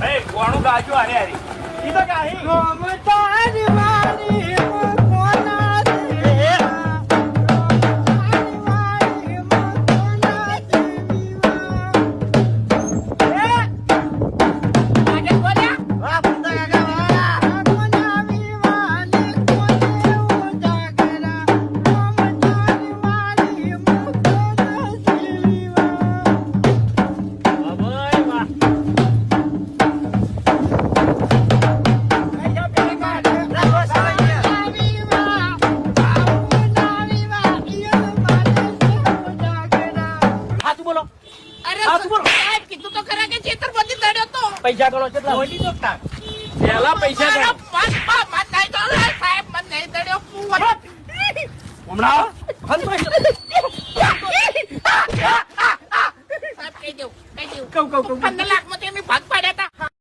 એ કોણું ગાજો અરે અરે ઈ તો કાહી ગોમતાની વારી કોના પૈસા ગણો કેટલા મોટી તો તા પેલા પૈસા ગણો સાહેબ મને નહીં દડ્યો હમણાં સાહેબ કહી દઉં 15 લાખ માંથી અમે ભાગ